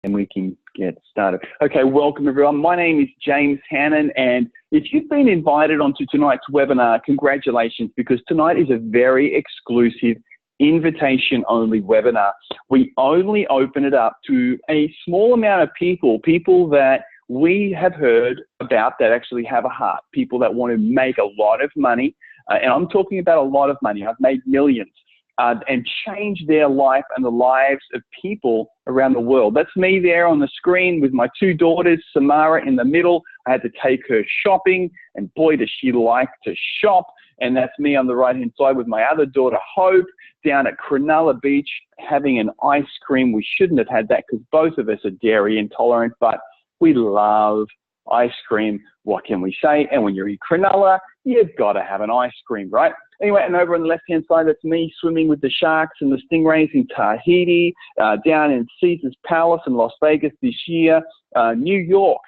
and we can get started. Okay, welcome everyone. My name is James Hannon, and if you've been invited onto tonight's webinar, congratulations, because tonight is a very exclusive invitation-only webinar. We only open it up to a small amount of people that we have heard about that actually have a heart, people that want to make a lot of money, and I'm talking about a lot of money. I've made millions. And change their life and the lives of people around the world. That's me there on the screen with my two daughters, Samara in the middle. I had to take her shopping, and boy, does she like to shop. And that's me on the right-hand side with my other daughter, Hope, down at Cronulla Beach having an ice cream. We shouldn't have had that because both of us are dairy intolerant, but we love ice cream. What can we say? And when you're in Cronulla, you've got to have an ice cream, right? Anyway, and over on the left-hand side, that's me swimming with the sharks and the stingrays in Tahiti, down in Caesar's Palace in Las Vegas this year, New York.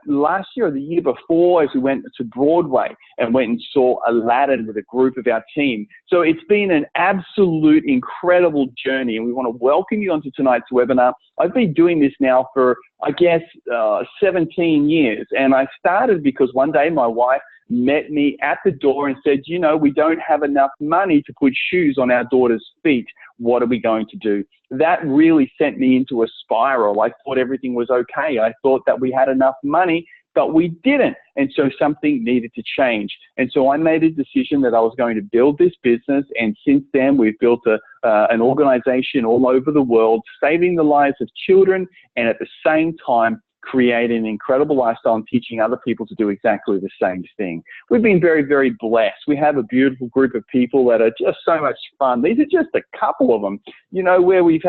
Last year or the year before, as we went to Broadway and went and saw Aladdin with a group of our team. So it's been an absolute incredible journey, and we want to welcome you onto tonight's webinar. I've been doing this now for, I guess, 17 years, and I started because one day my wife met me at the door and said, you know, we don't have enough money to put shoes on our daughter's feet. What are we going to do? That really sent me into a spiral. I thought everything was okay. I thought that we had enough money, but we didn't. And so something needed to change. And so I made a decision that I was going to build this business. And since then, we've built an organization all over the world, saving the lives of children, and at the same time, creating an incredible lifestyle and teaching other people to do exactly the same thing. We've been very, very blessed. We have a beautiful group of people that are just so much fun. These are just a couple of them, you know, where we've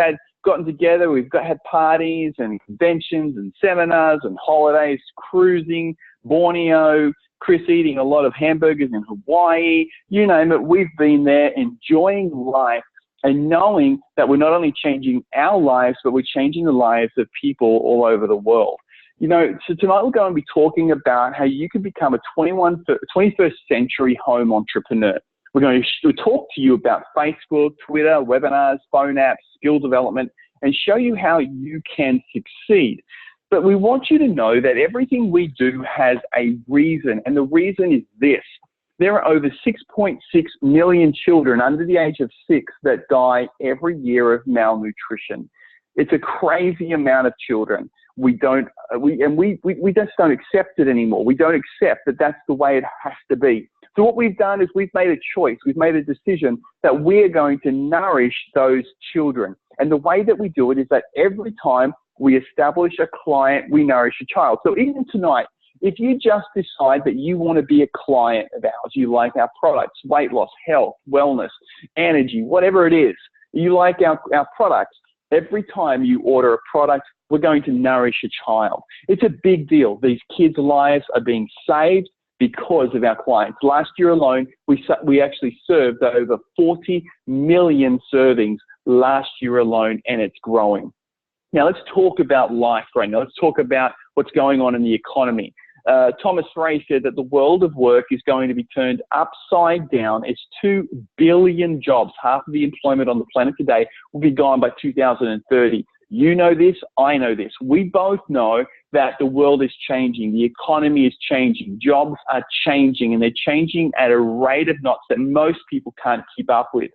gotten together, had parties and conventions and seminars and holidays, cruising, Borneo, Chris eating a lot of hamburgers in Hawaii, you name it. We've been there enjoying life and knowing that we're not only changing our lives, but we're changing the lives of people all over the world. You know, so tonight we're going to be talking about how you can become a 21st century home entrepreneur. We're going to talk to you about Facebook, Twitter, webinars, phone apps, skill development, and show you how you can succeed. But we want you to know that everything we do has a reason, and the reason is this. There are over 6.6 million children under the age of 6 that die every year of malnutrition. It's a crazy amount of children. We just don't accept it anymore. We don't accept that that's the way it has to be. So what we've done is we've made a choice. We've made a decision that we're going to nourish those children. And the way that we do it is that every time we establish a client, we nourish a child. So even tonight, if you just decide that you want to be a client of ours, you like our products, weight loss, health, wellness, energy, whatever it is, you like our products, every time you order a product, we're going to nourish a child. It's a big deal. These kids' lives are being saved because of our clients. Last year alone, we actually served over 40 million servings last year alone, and it's growing. Now, let's talk about life right now. Let's talk about what's going on in the economy. Thomas Ray said that the world of work is going to be turned upside down. It's 2 billion jobs. Half of the employment on the planet today will be gone by 2030. You know this, I know this. We both know that the world is changing. The economy is changing. Jobs are changing, and they're changing at a rate of knots that most people can't keep up with.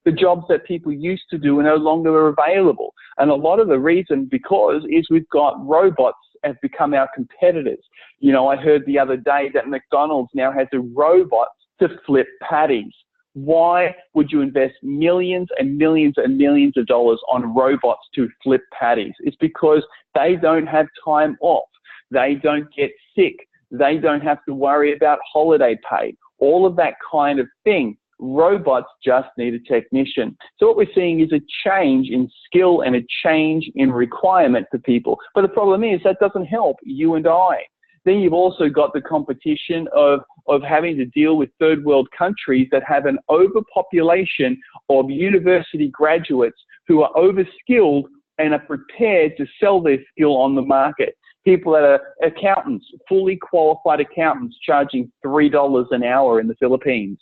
The jobs that people used to do are no longer available. And a lot of the reason is we've got robots have become our competitors. You know, I heard the other day that McDonald's now has a robot to flip patties. Why would you invest millions and millions and millions of dollars on robots to flip patties? It's because they don't have time off. They don't get sick. They don't have to worry about holiday pay. All of that kind of thing. Robots just need a technician. So what we're seeing is a change in skill and a change in requirement for people. But the problem is that doesn't help you and I. Then you've also got the competition of having to deal with third world countries that have an overpopulation of university graduates who are overskilled and are prepared to sell their skill on the market. People that are accountants, fully qualified accountants charging $3 an hour in the Philippines.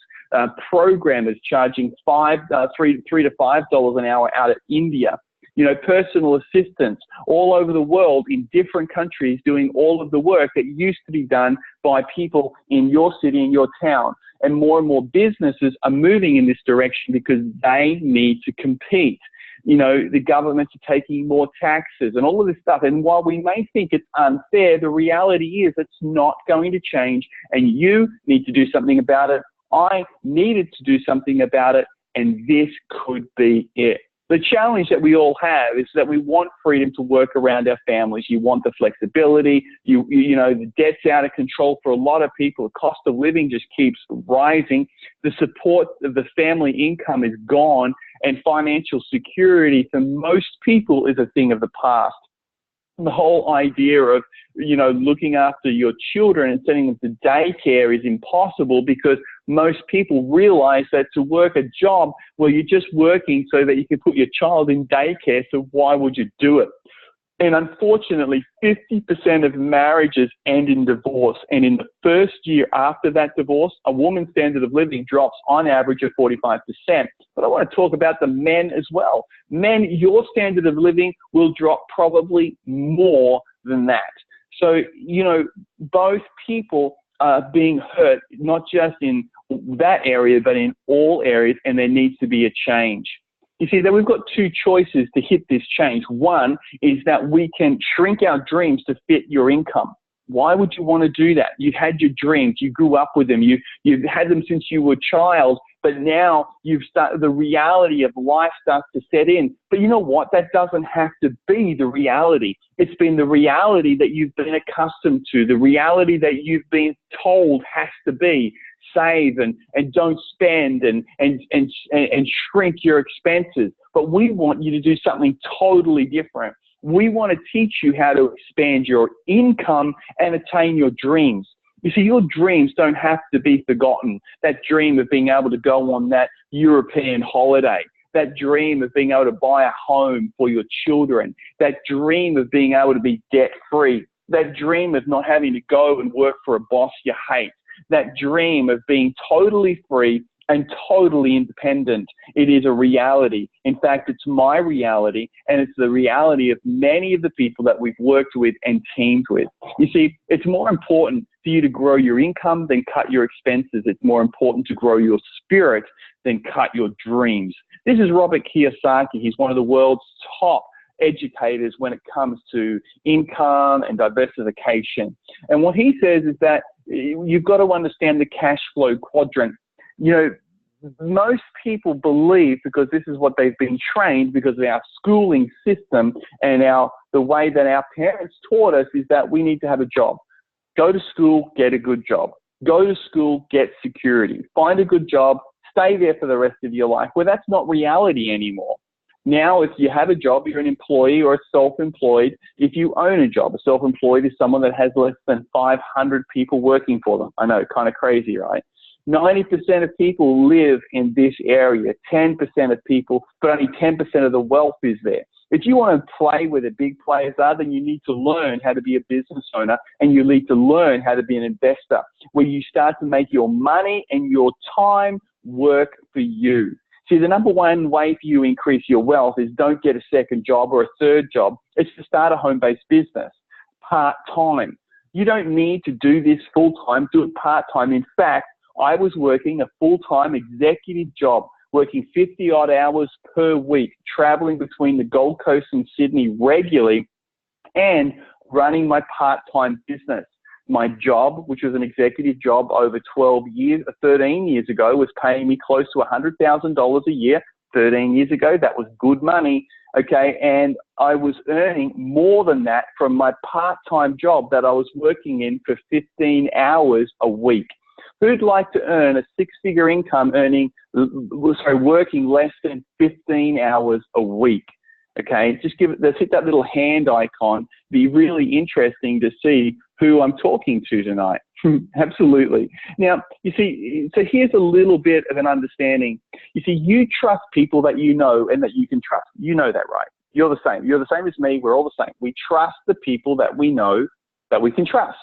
Programmers charging $3 to $5 an hour out of India. personal assistants all over the world in different countries doing all of the work that used to be done by people in your city, in your town. And more businesses are moving in this direction because they need to compete. The governments are taking more taxes and all of this stuff. And while we may think it's unfair, the reality is it's not going to change, and you need to do something about it. I needed to do something about it, and this could be it. The challenge that we all have is that we want freedom to work around our families. You want the flexibility. The debt's out of control for a lot of people. The cost of living just keeps rising. The support of the family income is gone, and financial security for most people is a thing of the past. The whole idea of, looking after your children and sending them to daycare is impossible because most people realize that to work a job, well, you're just working so that you can put your child in daycare, so why would you do it? And unfortunately, 50% of marriages end in divorce. And in the first year after that divorce, a woman's standard of living drops on average of 45%. But I want to talk about the men as well. Men, your standard of living will drop probably more than that. So, both people are being hurt, not just in that area, but in all areas, and there needs to be a change. You see, that we've got two choices to hit this change. One is that we can shrink our dreams to fit your income. Why would you want to do that? You've had your dreams. You grew up with them. You've had them since you were a child, but now the reality of life starts to set in. But you know what? That doesn't have to be the reality. It's been the reality that you've been accustomed to, the reality that you've been told has to be. Save and don't spend and shrink your expenses. But we want you to do something totally different. We want to teach you how to expand your income and attain your dreams. You see, your dreams don't have to be forgotten. That dream of being able to go on that European holiday, that dream of being able to buy a home for your children, that dream of being able to be debt-free, that dream of not having to go and work for a boss you hate, that dream of being totally free and totally independent. It is a reality. In fact, it's my reality, and it's the reality of many of the people that we've worked with and teamed with. You see, it's more important for you to grow your income than cut your expenses. It's more important to grow your spirit than cut your dreams. This is Robert Kiyosaki. He's one of the world's top educators when it comes to income and diversification. And what he says is that you've got to understand the cash flow quadrant. Most people believe, because this is what they've been trained because of our schooling system and the way that our parents taught us, is that we need to have a job. Go to school, get a good job. Go to school, get security. Find a good job, stay there for the rest of your life. Well, that's not reality anymore. Now, if you have a job, you're an employee or a self-employed. If you own a job, a self-employed is someone that has less than 500 people working for them. I know, kind of crazy, right? 90% of people live in this area, 10% of people, but only 10% of the wealth is there. If you want to play where the big players are, then you need to learn how to be a business owner, and you need to learn how to be an investor, where you start to make your money and your time work for you. See, the number one way for you to increase your wealth is don't get a second job or a third job. It's to start a home-based business, part-time. You don't need to do this full-time, do it part-time. In fact, I was working a full-time executive job, working 50-odd hours per week, traveling between the Gold Coast and Sydney regularly, and running my part-time business. My job, which was an executive job over 13 years ago, was paying me close to $100,000 a year. 13 years ago, that was good money, okay? And I was earning more than that from my part-time job that I was working in for 15 hours a week. Who'd like to earn a six-figure income working less than 15 hours a week? Okay, let's hit that little hand icon. Be really interesting to see who I'm talking to tonight. Absolutely. Now, you see, so here's a little bit of an understanding. You see, you trust people that you know and that you can trust. You know that, right? You're the same. You're the same as me. We're all the same. We trust the people that we know that we can trust.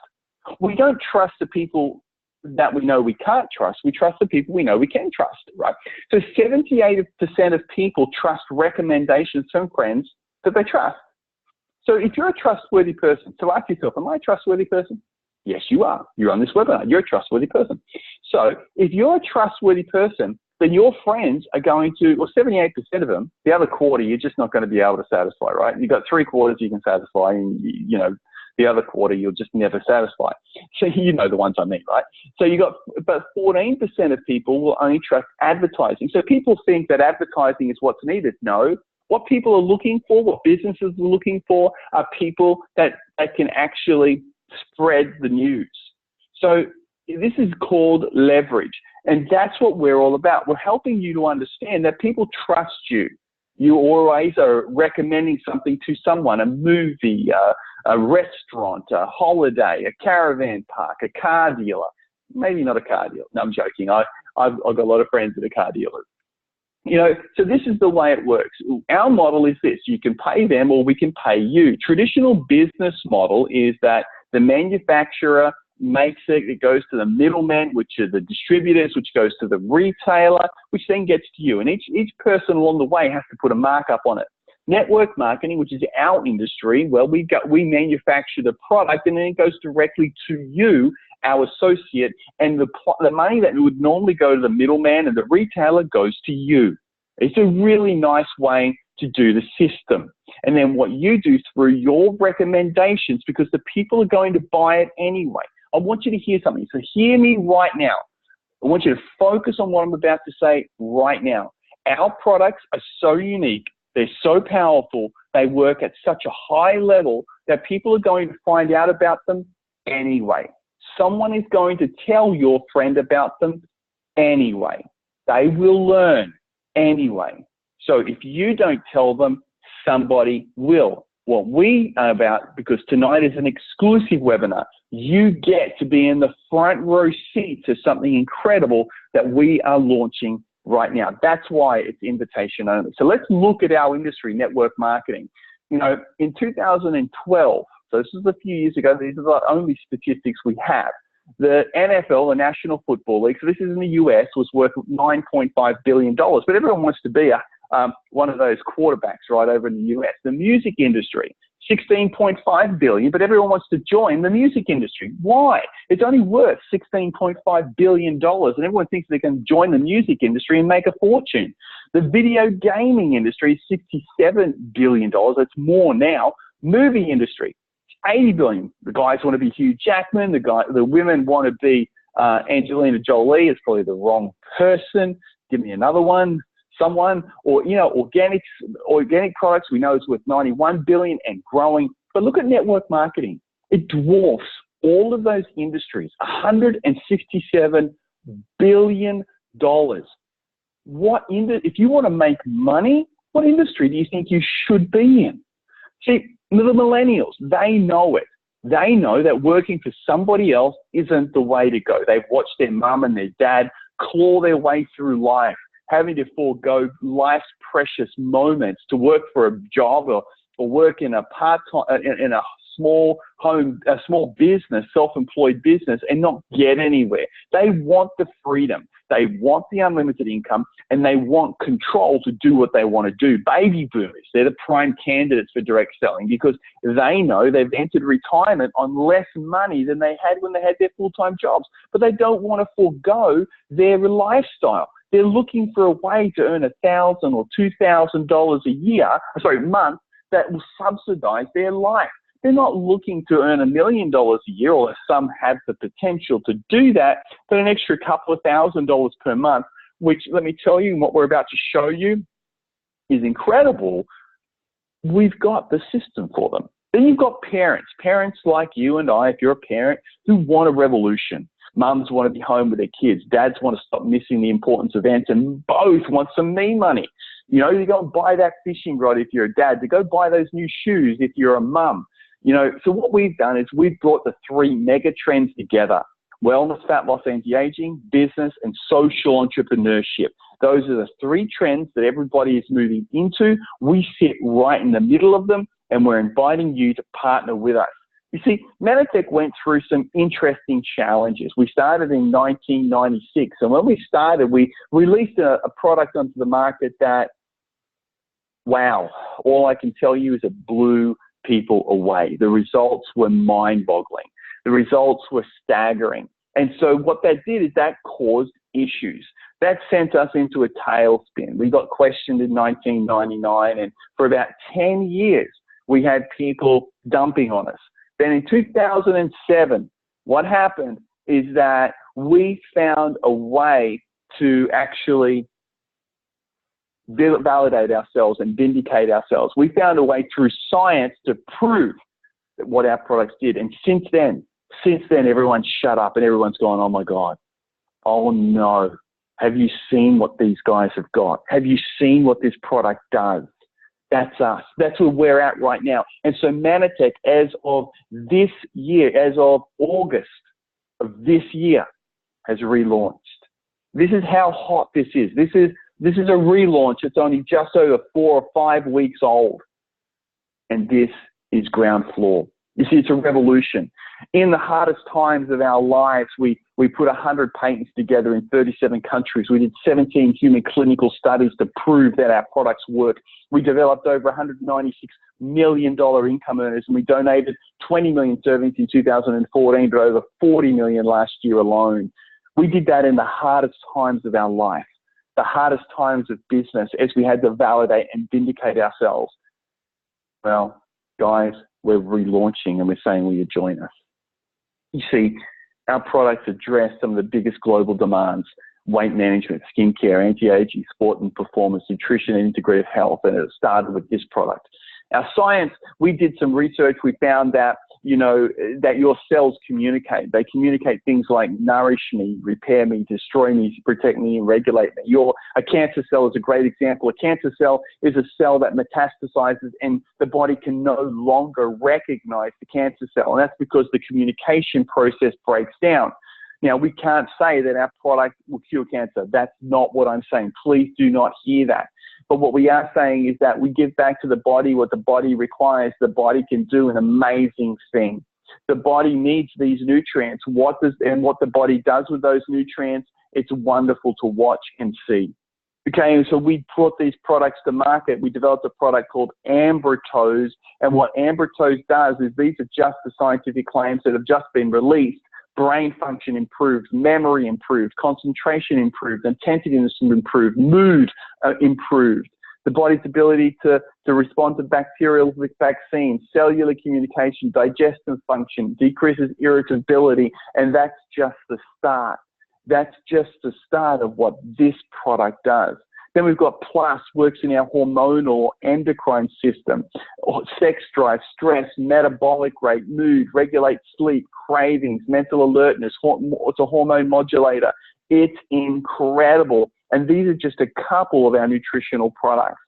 We don't trust the people that we know we can't trust. We trust the people we know we can trust, right? So 78% of people trust recommendations from friends, that they trust. So if you're a trustworthy person, so ask yourself, am I a trustworthy person? Yes, you are. You're on this webinar. You're a trustworthy person. So if you're a trustworthy person, then your friends are going to, well, 78% of them, the other quarter, you're just not going to be able to satisfy, right? You've got 3/4 you can satisfy, and, you know, the other quarter you'll just never satisfy. So you know the ones I mean, right? So you got about 14% of people will only trust advertising. So people think that advertising is what's needed. No. What people are looking for, what businesses are looking for, are people that can actually spread the news. So this is called leverage. And that's what we're all about. We're helping you to understand that people trust you. You always are recommending something to someone, a movie, a restaurant, a holiday, a caravan park, a car dealer. Maybe not a car dealer. No, I'm joking. I've got a lot of friends that are car dealers. You know, so this is the way it works. Our model is this: you can pay them or we can pay you. Traditional business model is that the manufacturer makes it, it goes to the middleman, which are the distributors, which goes to the retailer, which then gets to you. And each person along the way has to put a markup on it. Network marketing, which is our industry, well, we manufacture the product and then it goes directly to you, our associate, and the money that would normally go to the middleman and the retailer goes to you. It's a really nice way to do the system. And then what you do through your recommendations, because the people are going to buy it anyway. I want you to hear something. So hear me right now. I want you to focus on what I'm about to say right now. Our products are so unique. They're so powerful. They work at such a high level that people are going to find out about them anyway. Someone is going to tell your friend about them anyway. They will learn anyway. So if you don't tell them, somebody will. What we are about, because tonight is an exclusive webinar, you get to be in the front row seat to something incredible that we are launching right now. That's why it's invitation only. So let's look at our industry, network marketing. You know, in 2012, so this is a few years ago, these are the only statistics we have. The NFL, the National Football League, so this is in the US, was worth $9.5 billion, but everyone wants to be one of those quarterbacks right over in the US. The music industry, $16.5 billion, but everyone wants to join the music industry. Why? It's only worth $16.5 billion, and everyone thinks they can join the music industry and make a fortune. The video gaming industry is $67 billion. It's more now. Movie industry, $80 billion. The guys want to be Hugh Jackman. The women want to be Angelina Jolie. It's probably the wrong person. Give me another one. Someone, or, you know, organic products, we know it's worth $91 billion and growing. But look at network marketing. It dwarfs all of those industries, $167 billion. If you want to make money, what industry do you think you should be in? See, the millennials, they know it. They know that working for somebody else isn't the way to go. They've watched their mum and their dad claw their way through life, having to forego life's precious moments to work for a job or work in a part-time, in a small home, a small business, self-employed business, and not get anywhere. They want the freedom. They want the unlimited income, and they want control to do what they want to do. Baby boomers, they're the prime candidates for direct selling because they know they've entered retirement on less money than they had when they had their full-time jobs, but they don't want to forego their lifestyle. They're looking for a way to earn $1,000 or $2,000 a month that will subsidize their life. They're not looking to earn $1 million a year, or some have the potential to do that, but an extra couple of $1,000s per month, which, let me tell you, what we're about to show you is incredible. We've got the system for them. Then you've got parents like you and I, if you're a parent, who want a revolution. Mums want to be home with their kids. Dads want to stop missing the importance of events, and both want some me money. You know, you go and buy that fishing rod if you're a dad, to go buy those new shoes if you're a mum. You know, so what we've done is we've brought the three mega trends together: wellness, fat loss, anti-aging, business, and social entrepreneurship. Those are the three trends that everybody is moving into. We sit right in the middle of them, and we're inviting you to partner with us. You see, Manatech went through some interesting challenges. We started in 1996, and when we started, we released a product onto the market that wow, all I can tell you is it blew people away. The results were mind-boggling. The results were staggering. And so what that did is that caused issues. That sent us into a tailspin. We got questioned in 1999, and for about 10 years, we had people dumping on us. Then in 2007, what happened is that we found a way to actually validate ourselves and vindicate ourselves. We found a way through science to prove that what our products did. And since then, everyone's shut up and everyone's gone, oh my God, oh no, have you seen what these guys have got? Have you seen what this product does? That's us. That's where we're at right now. And so Manatech, as of this year, as of August of this year, has relaunched. This is how hot this is. This is a relaunch. It's only just over 4 or 5 weeks old. And this is ground floor. You see, it's a revolution. In the hardest times of our lives, we put 100 patents together in 37 countries. We did 17 human clinical studies to prove that our products work. We developed over $196 million income earners, and we donated 20 million servings in 2014, but over 40 million last year alone. We did that in the hardest times of our life, the hardest times of business, as we had to validate and vindicate ourselves. Well, guys, we're relaunching and we're saying, will you join us? You see, our products address some of the biggest global demands: weight management, skincare, anti-aging, sport and performance, nutrition and integrative health. And it started with this product. Our science, we did some research. We found that, you know, that your cells communicate. They communicate things like nourish me, repair me, destroy me, protect me, and regulate me. A cancer cell is a great example. A cancer cell is a cell that metastasizes and the body can no longer recognize the cancer cell. And that's because the communication process breaks down. Now, we can't say that our product will cure cancer. That's not what I'm saying. Please do not hear that. But what we are saying is that we give back to the body what the body requires. The body can do an amazing thing. The body needs these nutrients. What the body does with those nutrients, it's wonderful to watch and see. Okay, and so we brought these products to market. We developed a product called Ambritose. And what Ambritose does is, these are just the scientific claims that have just been released. Brain function improved, memory improved, concentration improved, attentiveness improved, mood improved, the body's ability to respond to bacterial vaccines, cellular communication, digestive function, decreases irritability, and that's just the start. That's just the start of what this product does. Then we've got Plus, works in our hormonal endocrine system, sex drive, stress, metabolic rate, mood, regulates sleep, cravings, mental alertness. It's a hormone modulator. It's incredible. And these are just a couple of our nutritional products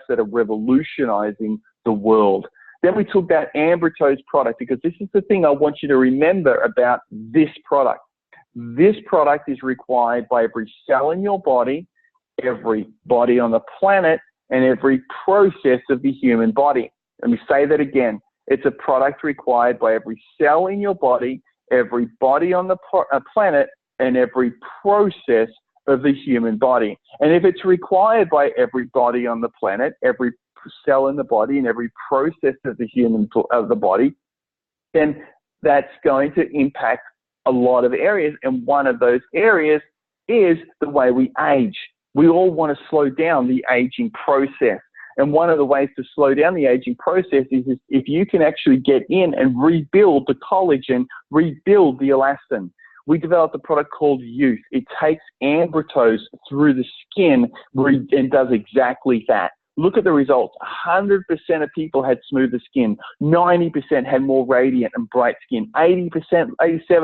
that are revolutionizing the world. Then we took that Ambritose product, because this is the thing I want you to remember about this product. This product is required by every cell in your body, every body on the planet, and every process of the human body. Let me say that again. It's a product required by every cell in your body, every body on the planet, and every process of the human body. And if it's required by every body on the planet, every cell in the body, and every process of the body, then that's going to impact a lot of areas. And one of those areas is the way we age. We all want to slow down the aging process. And one of the ways to slow down the aging process is if you can actually get in and rebuild the collagen, rebuild the elastin. We developed a product called Youth. It takes Ambritose through the skin and does exactly that. Look at the results. 100% of people had smoother skin. 90% had more radiant and bright skin. 87%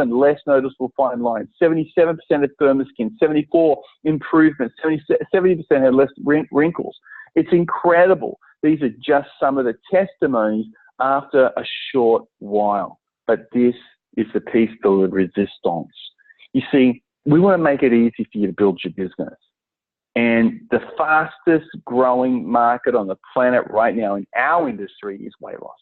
less noticeable fine lines. 77% had firmer skin. 74% improvement. 70% had less wrinkles. It's incredible. These are just some of the testimonies after a short while. But this is the piece de la resistance. You see, we want to make it easy for you to build your business. And the fastest growing market on the planet right now in our industry is weight loss.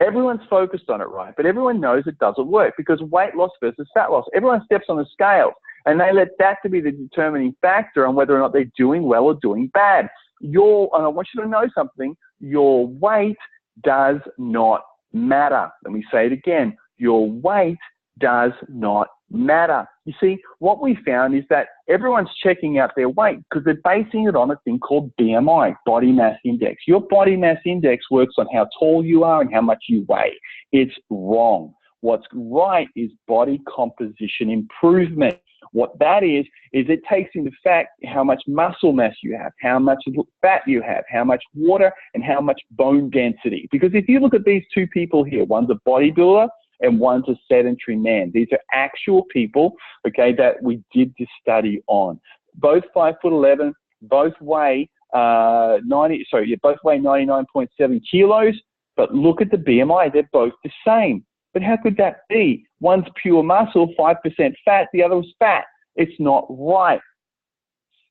Everyone's focused on it, right? But everyone knows it doesn't work, because weight loss versus fat loss, everyone steps on the scale and they let that to be the determining factor on whether or not they're doing well or doing bad. and I want you to know something, your weight does not matter. Let me say it again. Your weight does not matter. You see, what we found is that everyone's checking out their weight because they're basing it on a thing called BMI, body mass index. Your body mass index works on how tall you are and how much you weigh. It's wrong. What's right is body composition improvement. What that is it takes into fact how much muscle mass you have, how much fat you have, how much water, and how much bone density. Because if you look at these two people here, one's a bodybuilder and one's a sedentary man. These are actual people, okay, that we did this study on. Both 5'11", both weigh both weigh 99.7 kilos, but look at the BMI, they're both the same. But how could that be? One's pure muscle, 5% fat, the other was fat. It's not right.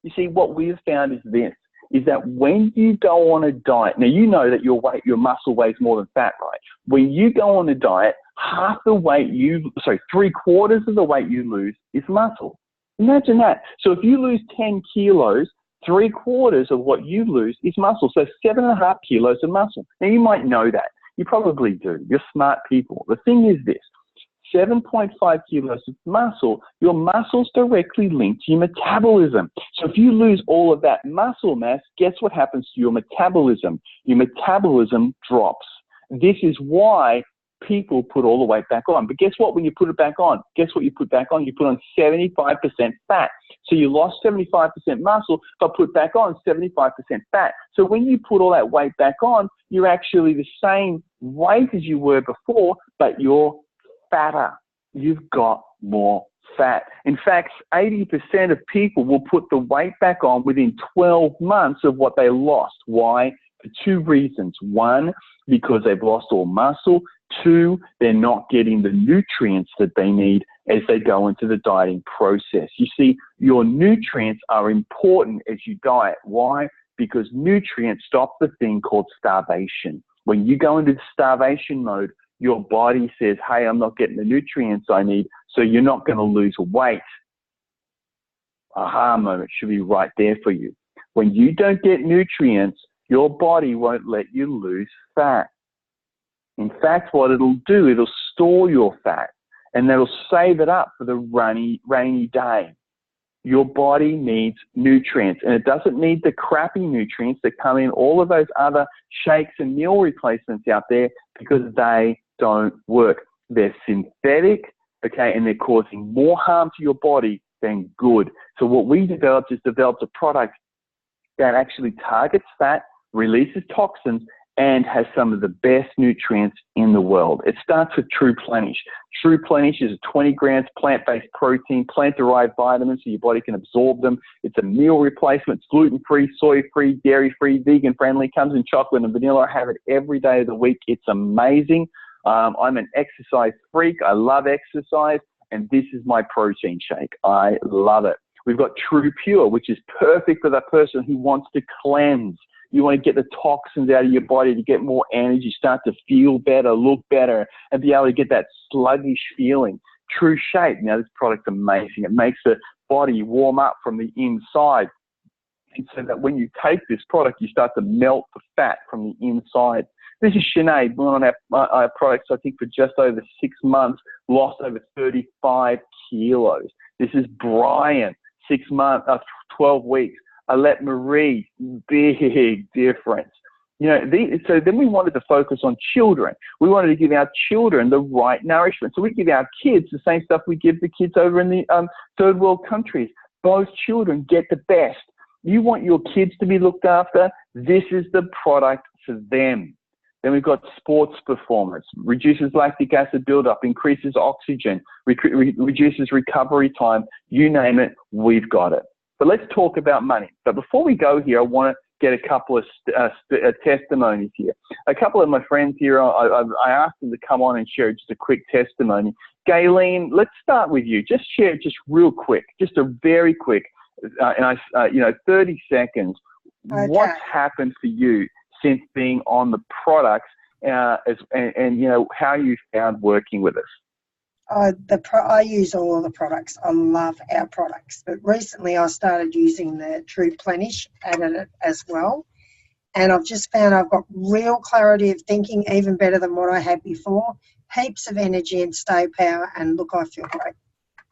You see, what we've found is this, is that when you go on a diet, now you know that your muscle weighs more than fat, right? When you go on a diet, three-quarters of the weight you lose is muscle. Imagine that. So if you lose 10 kilos, three-quarters of what you lose is muscle. So 7.5 kilos of muscle. Now you might know that. You probably do. You're smart people. The thing is this, 7.5 kilos of muscle, your muscle's directly linked to your metabolism. So if you lose all of that muscle mass, guess what happens to your metabolism? Your metabolism drops. This is why people put all the weight back on. But guess what? When you put it back on, guess what you put back on? You put on 75% fat. So you lost 75% muscle, but put back on 75% fat. So when you put all that weight back on, you're actually the same weight as you were before, but you're fatter. You've got more fat. In fact, 80% of people will put the weight back on within 12 months of what they lost. Why? For two reasons. One, because they've lost all muscle. Two, they're not getting the nutrients that they need as they go into the dieting process. You see, your nutrients are important as you diet. Why? Because nutrients stop the thing called starvation. When you go into starvation mode, your body says, hey, I'm not getting the nutrients I need, so you're not going to lose weight. Aha moment should be right there for you. When you don't get nutrients, your body won't let you lose fat. In fact, what it'll do, it'll store your fat and that'll save it up for the rainy day. Your body needs nutrients, and it doesn't need the crappy nutrients that come in all of those other shakes and meal replacements out there because they don't work. They're synthetic, okay, and they're causing more harm to your body than good. So what we developed is developed a product that actually targets fat, releases toxins, and has some of the best nutrients in the world. It starts with True Plenish. True Plenish is 20 grams plant-based protein, plant-derived vitamins so your body can absorb them. It's a meal replacement. It's gluten-free, soy-free, dairy-free, vegan-friendly. Comes in chocolate and vanilla. I have it every day of the week. It's amazing. I'm an exercise freak. I love exercise, and this is my protein shake. I love it. We've got True Pure, which is perfect for that person who wants to cleanse. You want to get the toxins out of your body to get more energy, start to feel better, look better, and be able to get that sluggish feeling. True Shape. Now, this product's amazing. It makes the body warm up from the inside. And so that when you take this product, you start to melt the fat from the inside. This is Sinead, one of our products, I think, for just over 6 months, lost over 35 kilos. This is Brian, 12 weeks. Alette Marie, big difference. You know, so then we wanted to focus on children. We wanted to give our children the right nourishment. So we give our kids the same stuff we give the kids over in the third world countries. Both children get the best. You want your kids to be looked after? This is the product for them. Then we've got Sports Performance, reduces lactic acid buildup, increases oxygen, reduces recovery time. You name it, we've got it. But let's talk about money. But before we go here, I want to get a couple of testimonies here. A couple of my friends here, I asked them to come on and share just a quick testimony. Gayleen, let's start with you. Just share just real quick, just a very quick, 30 seconds. Okay. What's happened for you since being on the products and how you found working with us? I use all of the products. I love our products. But recently I started using the True Plenish, added it as well. And I've just found I've got real clarity of thinking, even better than what I had before. Heaps of energy and stay power, and look, I feel great.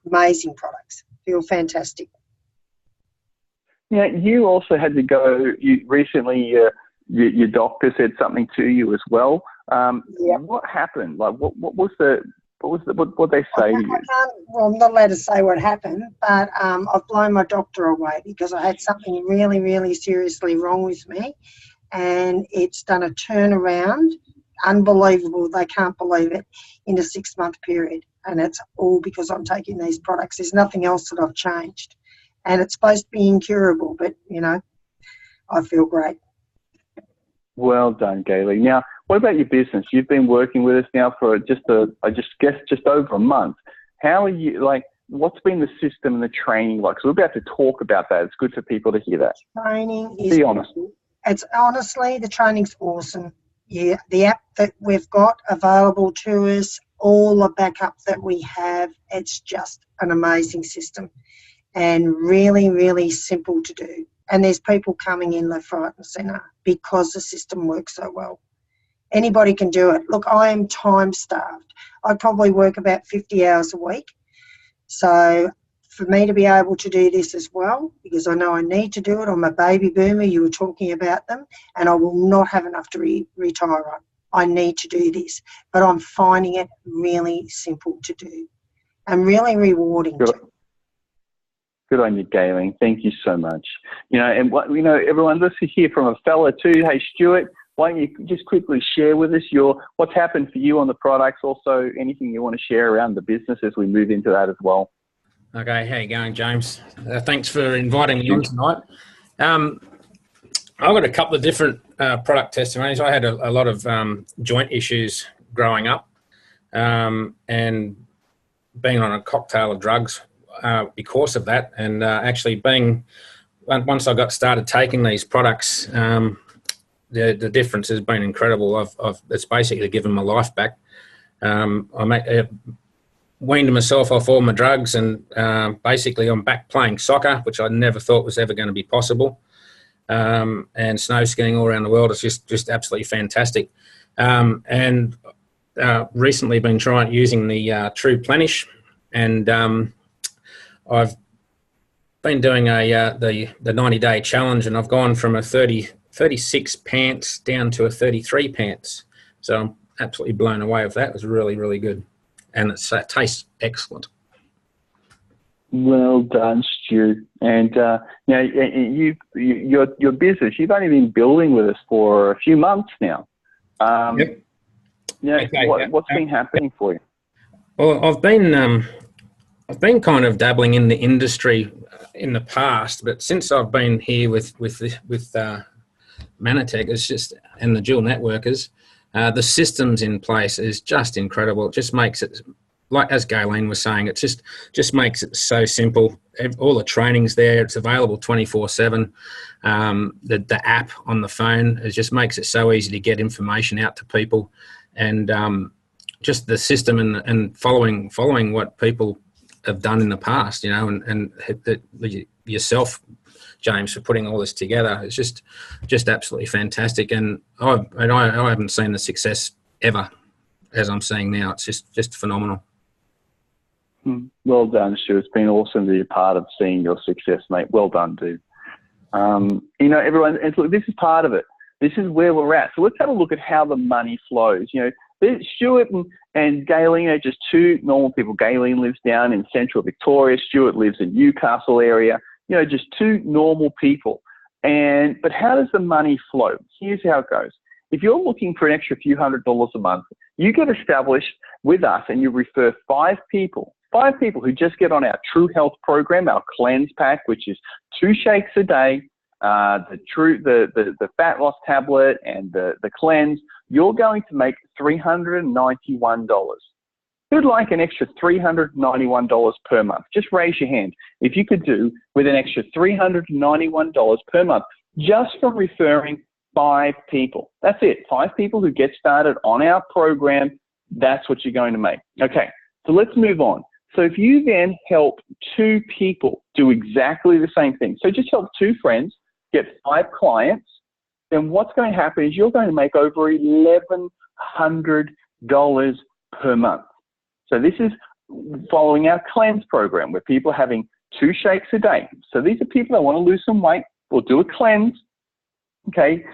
Amazing products. Feel fantastic. Yeah, you also had to go, you recently, your doctor said something to you as well. Yep. What happened? Like, what they say to you? Well, I'm not allowed to say what happened, but I've blown my doctor away because I had something really, really seriously wrong with me, and it's done a turnaround. Unbelievable. They can't believe it, in a 6-month period. And it's all because I'm taking these products. There's nothing else that I've changed. And it's supposed to be incurable, but, you know, I feel great. Well done, Gayle. Now, what about your business? You've been working with us now for just over a month. How are you, like, what's been the system and the training like? So we're about to talk about that. It's good for people to hear that. Training is... Be honest. It's honestly, the training's awesome. Yeah, the app that we've got available to us, all the backup that we have, it's just an amazing system and really, really simple to do. And there's people coming in left, right and centre because the system works so well. Anybody can do it. Look, I am time-starved. I probably work about 50 hours a week. So for me to be able to do this as well, because I know I need to do it, I'm a baby boomer, you were talking about them, and I will not have enough to retire on. I need to do this, but I'm finding it really simple to do and really rewarding too. Good on you, Gayle. Thank you so much. You know, and what, you know, everyone, let's hear from a fella too. Hey, Stuart, why don't you just quickly share with us what's happened for you on the products, also anything you want to share around the business as we move into that as well. Okay, how you going, James? Thanks for inviting me on tonight. I've got a couple of different product testimonies. I had a lot of joint issues growing up, and being on a cocktail of drugs because of that, and actually once I got started taking these products, the difference has been incredible. It's basically given my life back. I weaned myself off all my drugs, and basically I'm back playing soccer, which I never thought was ever going to be possible. And snow skiing all around the world is just absolutely fantastic. And recently been using the True Plenish, and I've been doing the 90-day challenge, and I've gone from a 36 pants down to a 33 pants. So I'm absolutely blown away with that. It was really, really good. And it tastes excellent. Well done, Stu. And your business, you've only been building with us for a few months now. Yep. Yeah. Okay, what's been happening for you? Well, I've been kind of dabbling in the industry in the past, but since I've been here with Manatech, it's just, and the dual networkers, the systems in place is just incredible. It just makes it, like as Gayle was saying, it just makes it so simple. All the training's there. It's available 24/7. The app on the phone, it just makes it so easy to get information out to people, and just the system and following what people have done in the past, you know, and yourself, James, for putting all this together. It's just absolutely fantastic, and I haven't seen the success ever as I'm seeing now. It's just phenomenal. Well done, Stu. It's been awesome to be a part of seeing your success, mate. Well done, dude. You know, everyone, and look, this is part of it. This is where we're at. So let's have a look at how the money flows. You know, Stuart and Gayle are just two normal people. Gayle lives down in central Victoria. Stuart lives in Newcastle area. You know, just two normal people. But how does the money flow? Here's how it goes. If you're looking for an extra few $100s a month, you get established with us and you refer five people who just get on our True Health program, our cleanse pack, which is 2 shakes a day, the fat loss tablet and the cleanse. You're going to make $391. Who'd like an extra $391 per month? Just raise your hand if you could do with an extra $391 per month just from referring 5 people. That's it. 5 people who get started on our program. That's what you're going to make. Okay. So let's move on. So if you then help 2 people do exactly the same thing, so just help 2 friends get 5 clients, then what's going to happen is you're going to make over $1,100 per month. So this is following our cleanse program where people are having 2 shakes a day. So these are people that want to lose some weight or do a cleanse, okay,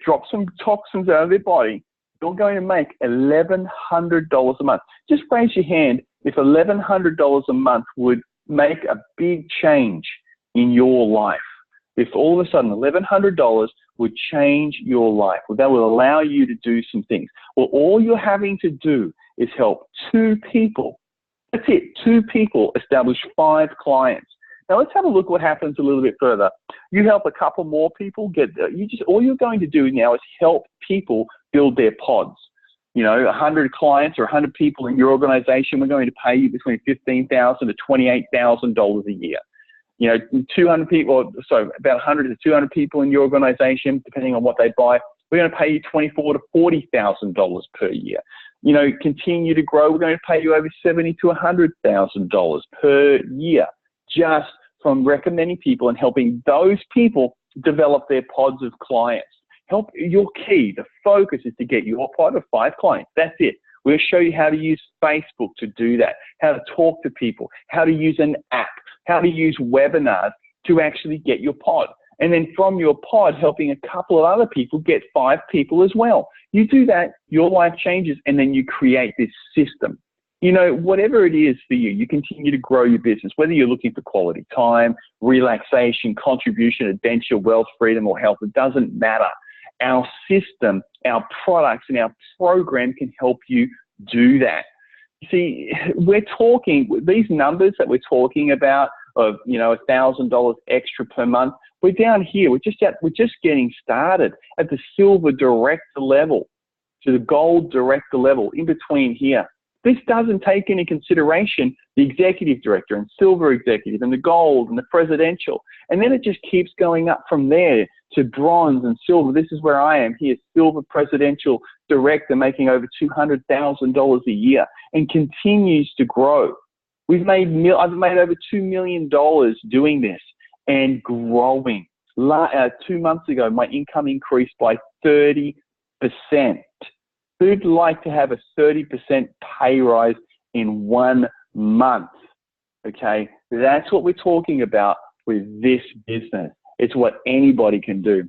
drop some toxins out of their body. You're going to make $1,100 a month. Just raise your hand if $1,100 a month would make a big change in your life. If all of a sudden $1,100 would change your life, well, that will allow you to do some things. Well, all you're having to do is help 2 people. That's it, 2 people establish 5 clients. Now let's have a look what happens a little bit further. You help a couple more people all you're going to do now is help people build their pods. 100 clients or 100 people in your organization, we're going to pay you between $15,000 to $28,000 a year. 200 people, about 100 to 200 people in your organization, depending on what they buy, we're going to pay you $24,000 to $40,000 per year. Continue to grow, we're going to pay you over $70,000 to $100,000 per year, just from recommending people and helping those people develop their pods of clients. Your key, the focus is to get your pod of 5 clients. That's it. We'll show you how to use Facebook to do that, how to talk to people, how to use an app, how to use webinars to actually get your pod. And then from your pod, helping a couple of other people get 5 people as well. You do that, your life changes, and then you create this system. Whatever it is for you, you continue to grow your business, whether you're looking for quality time, relaxation, contribution, adventure, wealth, freedom, or health, it doesn't matter. Our system, our products, and our program can help you do that. See, these numbers that we're talking about of, $1,000 extra per month, we're down here. We're just getting started at the silver director level to the gold director level in between here. This doesn't take into consideration the executive director and silver executive and the gold and the presidential. And then it just keeps going up from there to bronze and silver. This is where I am here, silver presidential director, making over $200,000 a year and continues to grow. I've made over $2 million doing this and growing. 2 months ago, my income increased by 30%. Who'd like to have a 30% pay rise in 1 month? Okay, that's what we're talking about with this business. It's what anybody can do.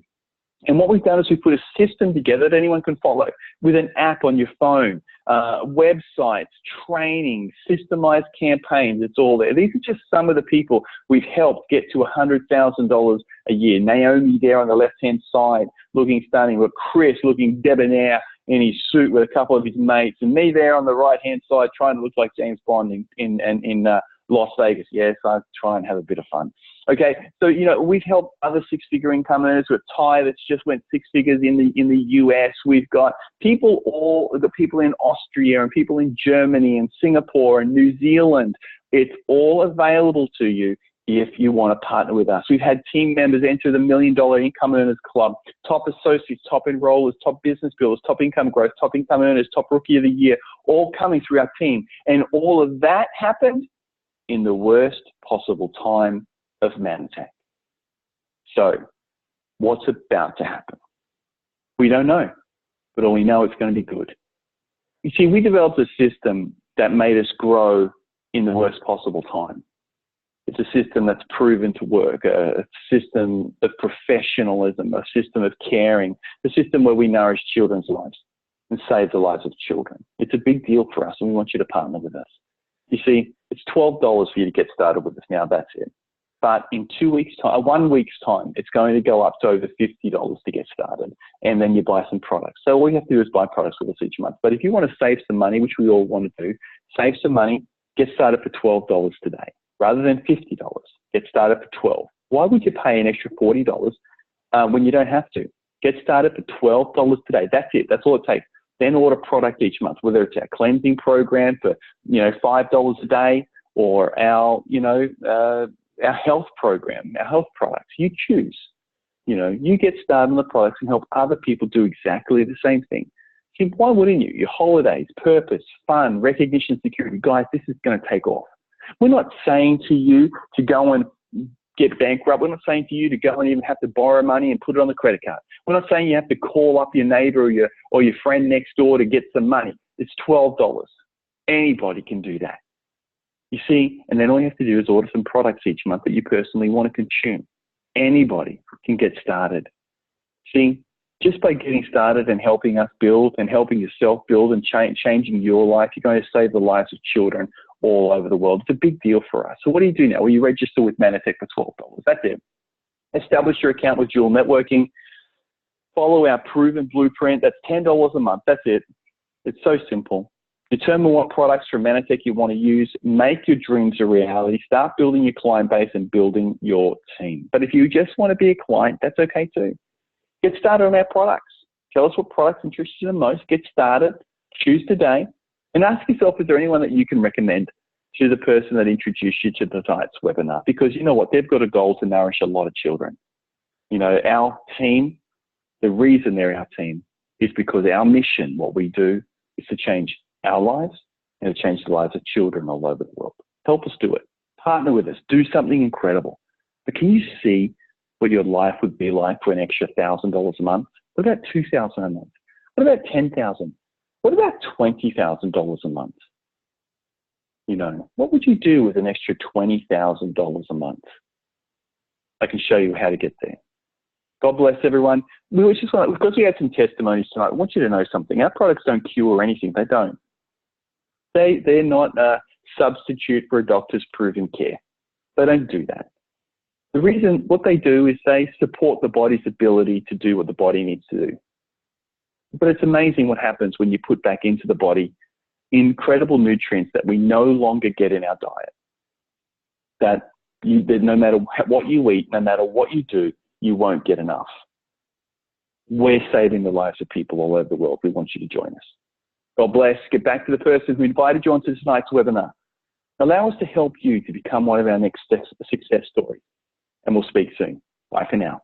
And what we've done is we've put a system together that anyone can follow with an app on your phone, websites, training, systemized campaigns. It's all there. These are just some of the people we've helped get to $100,000 a year. Naomi there on the left-hand side, looking stunning. With Chris looking debonair in his suit with a couple of his mates, and me there on the right-hand side trying to look like James Bond in Las Vegas. Yes, I try and have a bit of fun. Okay, so we've helped other 6-figure income earners. We've Ty that's just went 6 figures in the US. We've got people in Austria and people in Germany and Singapore and New Zealand. It's all available to you if you want to partner with us. We've had team members enter the $1 Million Income Earners Club, top associates, top enrollers, top business builders, top income growth, top income earners, top rookie of the year, all coming through our team. And all of that happened in the worst possible time of Manatech. So what's about to happen? We don't know, but all we know it's going to be good. You see, we developed a system that made us grow in the worst possible time. It's a system that's proven to work, a system of professionalism, a system of caring, a system where we nourish children's lives and save the lives of children. It's a big deal for us, and we want you to partner with us. You see, it's $12 for you to get started with us now, that's it. But in 1 week's time, it's going to go up to over $50 to get started. And then you buy some products. So all you have to do is buy products with us each month. But if you want to save some money, which we all want to do, save some money, get started for $12 today. Rather than $50, get started for $12. Why would you pay an extra $40 when you don't have to? Get started for $12 today. That's it. That's all it takes. Then order product each month, whether it's our cleansing program for $5 a day or our health program, our health products. You choose. You get started on the products and help other people do exactly the same thing. See, why wouldn't you? Your holidays, purpose, fun, recognition, security. Guys, this is going to take off. We're not saying to you to go and get bankrupt. We're not saying to you to go and even have to borrow money and put it on the credit card. We're not saying you have to call up your neighbor or your friend next door to get some money. It's $12. Anybody can do that. You see, and then all you have to do is order some products each month that you personally want to consume. Anybody can get started. See, just by getting started and helping us build and helping yourself build and changing your life, you're going to save the lives of children all over the world. It's a big deal for us. So what do you do now? Well, you register with Manatech for $12. That's it. Establish your account with Dual Networking. Follow our proven blueprint. That's $10 a month. That's it. It's so simple. Determine what products from Manatech you want to use. Make your dreams a reality. Start building your client base and building your team. But if you just want to be a client, that's okay too. Get started on our products. Tell us what products interest you the most. Get started. Choose today. And ask yourself, is there anyone that you can recommend to the person that introduced you to tonight's webinar? Because you know what? They've got a goal to nourish a lot of children. You know, our team, the reason they're our team is because our mission, what we do, is to change our lives and to change the lives of children all over the world. Help us do it. Partner with us. Do something incredible. But can you see what your life would be like for an extra $1,000 a month? What about $2,000 a month? What about $10,000? What about $20,000 a month? You know, what would you do with an extra $20,000 a month? I can show you how to get there. God bless everyone. Because we had some testimonies tonight, I want you to know something. Our products don't cure anything. They don't. They're not a substitute for a doctor's proven care. They don't do that. The reason, what they do is they support the body's ability to do what the body needs to do. But it's amazing what happens when you put back into the body incredible nutrients that we no longer get in our diet. That no matter what you eat, no matter what you do, you won't get enough. We're saving the lives of people all over the world. We want you to join us. God bless. Get back to the person who invited you onto tonight's webinar. Allow us to help you to become one of our next success stories. And we'll speak soon. Bye for now.